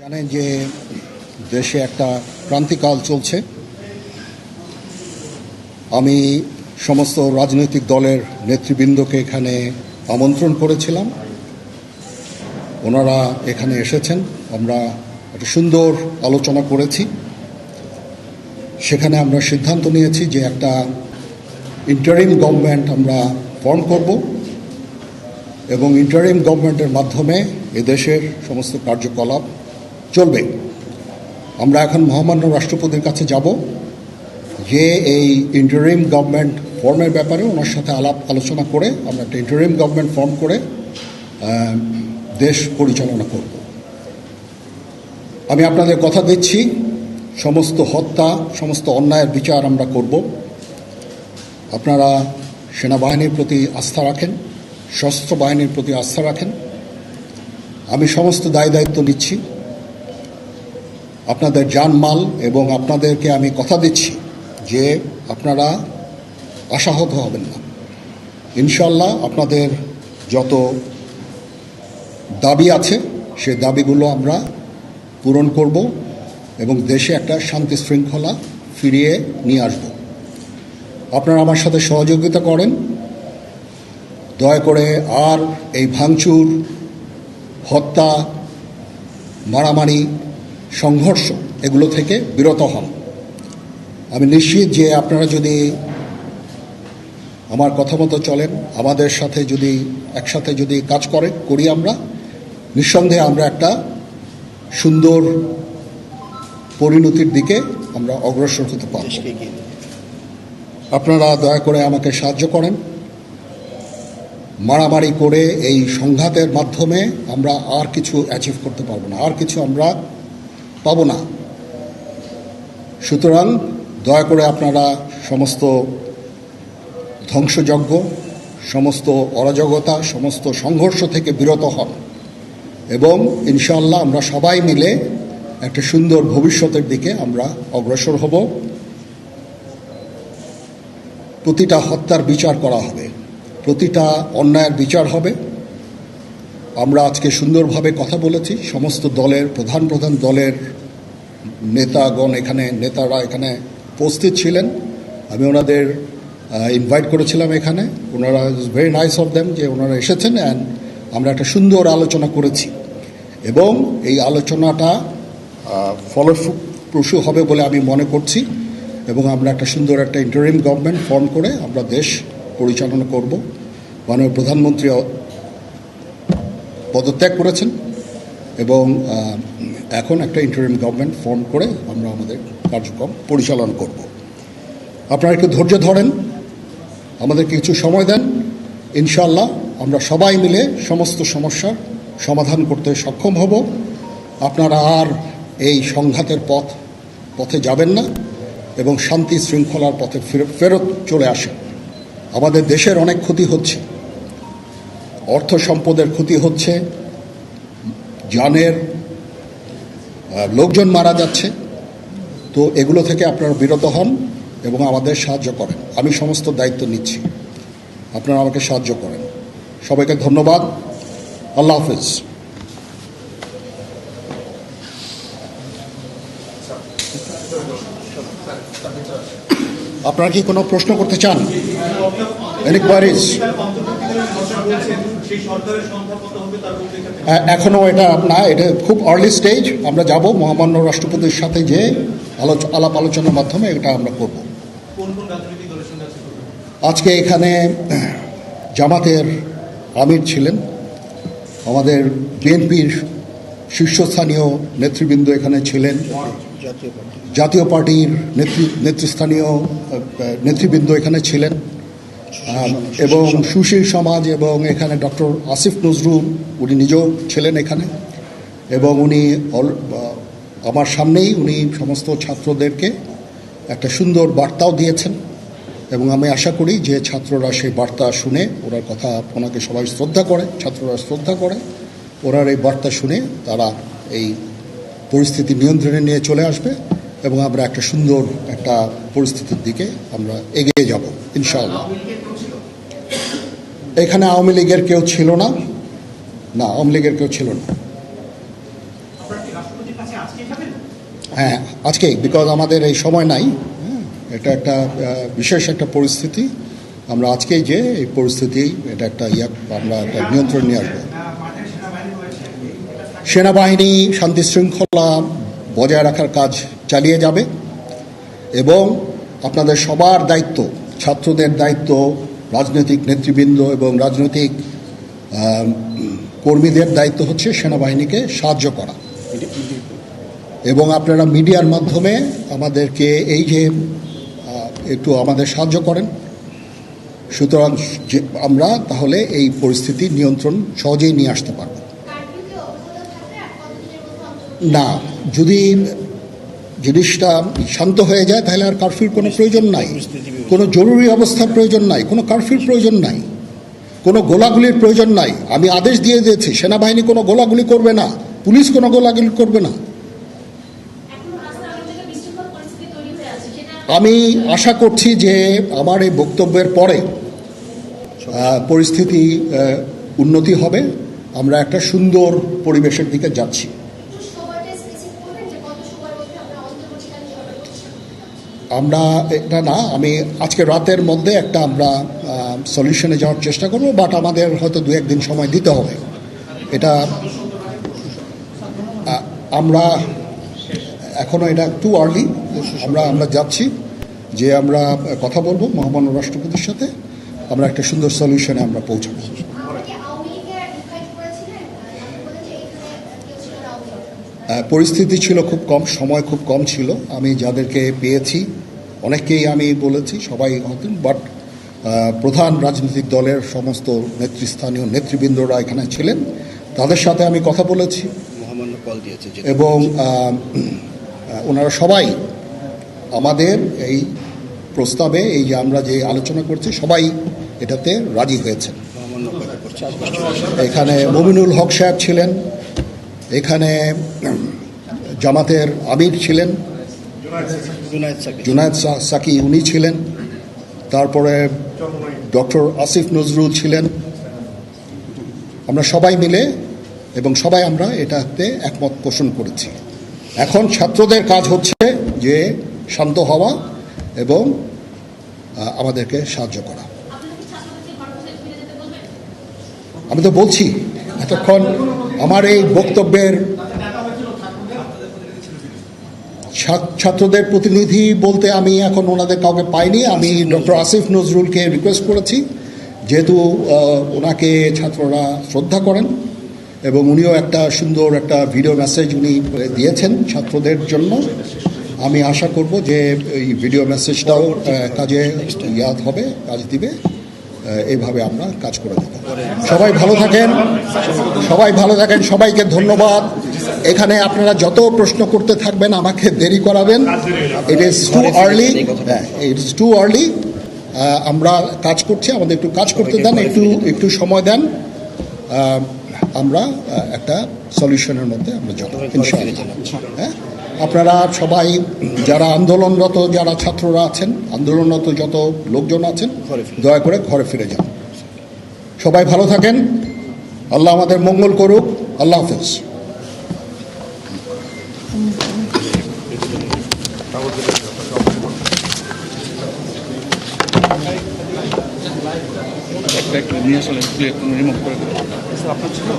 জানেন যে দেশে একটা ক্রান্তিকাল চলছে। আমি সমস্ত রাজনৈতিক দলের নেতৃবৃন্দকে এখানে আমন্ত্রণ করেছিলাম, ওনারা এখানে এসেছেন। আমরা একটা সুন্দর আলোচনা করেছি। সেখানে আমরা সিদ্ধান্ত নিয়েছি যে একটা ইন্টারিম গভর্নমেন্ট আমরা ফর্ম করব এবং ইন্টারিম গভর্নমেন্টের মাধ্যমে এদেশের সমস্ত কার্যকলাপ চলবে। আমরা এখন মহামান্য রাষ্ট্রপতির কাছে যাব যে এই ইন্টারিম গভর্নমেন্ট ফর্মের ব্যাপারে ওনার সাথে আলোচনা করে আমরা একটা ইন্টারিম গভর্নমেন্ট ফর্ম করে দেশ পরিচালনা করব। আমি আপনাদের কথা দিচ্ছি, সমস্ত হত্যা, সমস্ত অন্যায়ের বিচার আমরা করব। আপনারা সেনাবাহিনীর প্রতি আস্থা রাখেন, সশস্ত্র বাহিনীর প্রতি আস্থা রাখেন। আমি সমস্ত দায়িত্ব নিচ্ছি, আপনাদের জানমাল, এবং আপনাদেরকে আমি কথা দিচ্ছি যে আপনারা আশাহত হবেন না। ইনশাল্লাহ আপনাদের যত দাবি আছে সেই দাবিগুলো আমরা পূরণ করব এবং দেশে একটা শান্তি শৃঙ্খলা ফিরিয়ে নিয়ে আসব। আপনারা আমার সাথে সহযোগিতা করেন। দয়া করে আর এই ভাঙচুর, হত্যা, মারামারি, সংঘর্ষ এগুলো থেকে বিরত হন। আমি নিশ্চিত যে আপনারা যদি আমার কথা মতো চলেন, আমাদের সাথে যদি একসাথে যদি কাজ করি আমরা, নিঃসন্দেহে আমরা একটা সুন্দর পরিণতির দিকে আমরা অগ্রসর হতে পারব। আপনারা দয়া করে আমাকে সাহায্য করেন। মারামারি করে এই সংঘাতের মাধ্যমে আমরা আর কিছু অ্যাচিভ করতে পারবো না, আর কিছু আমরা পাবো না। সুতরাং দয়া করে আপনারা সমস্ত ধ্বংসযজ্ঞ, সমস্ত অরাজকতা, সমস্ত সংঘর্ষ থেকে বিরত হন এবং ইনশাআল্লাহ আমরা সবাই মিলে একটা সুন্দর ভবিষ্যতের দিকে আমরা অগ্রসর হব। প্রতিটা হত্যার বিচার করা হবে, প্রতিটা অন্যায়ের বিচার হবে। আমরা আজকে সুন্দরভাবে কথা বলেছি। সমস্ত দলের প্রধান দলের নেতারা এখানে উপস্থিত ছিলেন। আমি ওনাদের ইনভাইট করেছিলাম এখানে। ওনারা ভেরি নাইস অফ দেম যে ওনারা এসেছেন, অ্যান্ড আমরা একটা সুন্দর আলোচনা করেছি এবং এই আলোচনাটা ফলপ্রসূ হবে বলে আমি মনে করছি এবং আমরা একটা সুন্দর একটা ইন্টারিম গভর্নমেন্ট ফর্ম করে আমরা দেশ পরিচালনা করব। মাননীয় প্রধানমন্ত্রী পদত্যাগ করেছেন এবং এখন একটা ইন্টারিম গভর্নমেন্ট ফর্ম করে আমরা আমাদের কার্যক্রম পরিচালনা করব। আপনারা একটু ধৈর্য ধরেন, আমাদেরকে কিছু সময় দেন। ইনশাআল্লাহ আমরা সবাই মিলে সমস্ত সমস্যার সমাধান করতে সক্ষম হব। আপনারা আর এই সংঘাতের পথে যাবেন না এবং শান্তি শৃঙ্খলার পথে ফেরত চলে আসেন। আমাদের দেশের অনেক ক্ষতি হচ্ছে, অর্থ সম্পদের ক্ষতি হচ্ছে, জানের লোকজন মারা যাচ্ছে। তো এগুলো থেকে আপনারা বিরত হন এবং আমাদের সাহায্য করেন। আমি সমস্ত দায়িত্ব নিচ্ছি, আপনারা আমাকে সাহায্য করেন। সবাইকে ধন্যবাদ। আল্লাহ হাফেজ। আপনারা কি কোনো প্রশ্ন করতে চান? Any queries? এখনো এটা এটা খুব আর্লি স্টেজ। আমরা যাব মহামান্য রাষ্ট্রপতির সাথে যে আলাপ আলোচনার মাধ্যমে এটা আমরা করব। আজকে এখানে জামাতের আমির ছিলেন, আমাদের বিএনপির শীর্ষস্থানীয় নেতৃবৃন্দ এখানে ছিলেন, জাতীয় পার্টির নেতৃস্থানীয় নেতৃবৃন্দ এখানে ছিলেন এবং সুশীল সমাজ, এবং এখানে ডক্টর আসিফ নজরুল উনি নিজেও ছিলেন এখানে, এবং উনি আমার সামনেই উনি সমস্ত ছাত্রদেরকে একটা সুন্দর বার্তাও দিয়েছেন এবং আমি আশা করি যে ছাত্ররা সেই বার্তা শুনে ওনাকে সবাই শ্রদ্ধা করে, ছাত্ররা শ্রদ্ধা করে, ওনার এই বার্তা শুনে তারা এই পরিস্থিতি নিয়ন্ত্রণে নিয়ে চলে আসবে এবং আমরা একটা সুন্দর একটা পরিস্থিতির দিকে আমরা এগিয়ে যাব ইনশাআল্লাহ। এখানে আওয়ামী লীগের কেউ ছিল না, আওয়ামী লীগের কেউ ছিল না। হ্যাঁ, আজকেই, বিকজ আমাদের এই সময় নাই। এটা একটা বিশেষ একটা পরিস্থিতি। আমরা আজকেই যে এই পরিস্থিতি, এটা একটা আমরা একটা নিয়ন্ত্রণ নিয়ে আসবো। সেনাবাহিনী শান্তি শৃঙ্খলা বজায় রাখার কাজ চালিয়ে যাবে এবং আপনাদের সবার দায়িত্ব, ছাত্রদের দায়িত্ব, রাজনৈতিক নেতৃবৃন্দ এবং রাজনৈতিক কর্মীদের দায়িত্ব হচ্ছে সেনাবাহিনীকে সাহায্য করা। এবং আপনারা মিডিয়ার মাধ্যমে আমাদেরকে এই যে একটু আমাদের সাহায্য করেন, সুতরাং আমরা তাহলে এই পরিস্থিতি নিয়ন্ত্রণ সহজেই নিয়ে আসতে পারব। না, যদি জিনিসটা শান্ত হয়ে যায় তাহলে আর কারফিউর কোনো প্রয়োজন নাই, কোনো জরুরি অবস্থার প্রয়োজন নাই, কোনো কারফিউর প্রয়োজন নাই, কোনো গোলাগুলির প্রয়োজন নাই। আমি আদেশ দিয়ে দিয়েছি সেনাবাহিনী কোনো গোলাগুলি করবে না, পুলিশ কোনো গোলাগুলি করবে না। আমি আশা করছি যে আমার এই বক্তব্যের পরে পরিস্থিতি উন্নতি হবে, আমরা একটা সুন্দর পরিবেশের দিকে যাচ্ছি। আমরা এটা না, আমি আজকে রাতের মধ্যে একটা আমরা সলিউশনে যাওয়ার চেষ্টা করব, বাট আমাদের হয়তো 2-1 দিন সময় দিতে হবে। এটা আমরা এখনও এটা টু আর্লি। আমরা যাচ্ছি যে আমরা কথা বলবো মহামান্য রাষ্ট্রপতির সাথে, আমরা একটা সুন্দর সলিউশনে আমরা পৌঁছাবো। পরিস্থিতি ছিল খুব কম, সময় খুব কম ছিল। আমি যাদেরকে পেয়েছি অনেককেই আমি বলেছি, সবাই হতেন, বাট প্রধান রাজনৈতিক দলের সমস্ত নেতৃস্থানীয় নেতৃবৃন্দরা এখানে ছিলেন, তাদের সাথে আমি কথা বলেছি এবং ওনারা সবাই আমাদের এই প্রস্তাবে, এই যে আমরা যে আলোচনা করছি, সবাই এটাতে রাজি হয়েছেন। এখানে মমিনুল হক সাহেব ছিলেন, এখানে জামাতের আমির ছিলেন, জুনায়েদ সাকি উনি ছিলেন, তারপরে ডক্টর আসিফ নজরুল ছিলেন। আমরা সবাই মিলে এবং সবাই আমরা এটাতে একমত পোষণ করেছি। এখন ছাত্রদের কাজ হচ্ছে যে শান্ত হওয়া এবং আমাদেরকে সাহায্য করা। আমি তো বলছি এতক্ষণ আমার এই বক্তব্যের ছাত্রদের প্রতিনিধি বলতে আমি এখন ওনাদের কাউকে পাইনি। আমি ডক্টর আসিফ নজরুলকে রিকোয়েস্ট করেছি, যেহেতু ওনাকে ছাত্ররা শ্রদ্ধা করেন এবং উনিও একটা সুন্দর একটা ভিডিও মেসেজ উনি দিয়েছেন ছাত্রদের জন্য। আমি আশা করব যে এই ভিডিও মেসেজটাও কাজে হবে, কাজ দিবে। এইভাবে আমরা কাজ করে দেব। সবাই ভালো থাকেন, সবাই ভালো থাকেন, সবাইকে ধন্যবাদ। এখানে আপনারা যত প্রশ্ন করতে থাকবেন আমাকে দেরি করাবেন। It is too early, it's too early. আমরা কাজ করছি, আমাদের একটু কাজ করতে দেন, একটু সময় দেন। আমরা একটা সলিউশনের মধ্যে আমরা যাব ইনশাআল্লাহ। হ্যাঁ, আপনারা সবাই যারা আন্দোলনরত, যারা ছাত্ররা আছেন, আন্দোলনরত যত লোকজন আছেন, দয়া করে ঘরে ফিরে যান। সবাই ভালো থাকেন, আল্লাহ আমাদের মঙ্গল করুক। আল্লাহ হাফেজ। নিয়ে আসলে প্লেট রিমুভ করে দেবেন। আপনার ছিল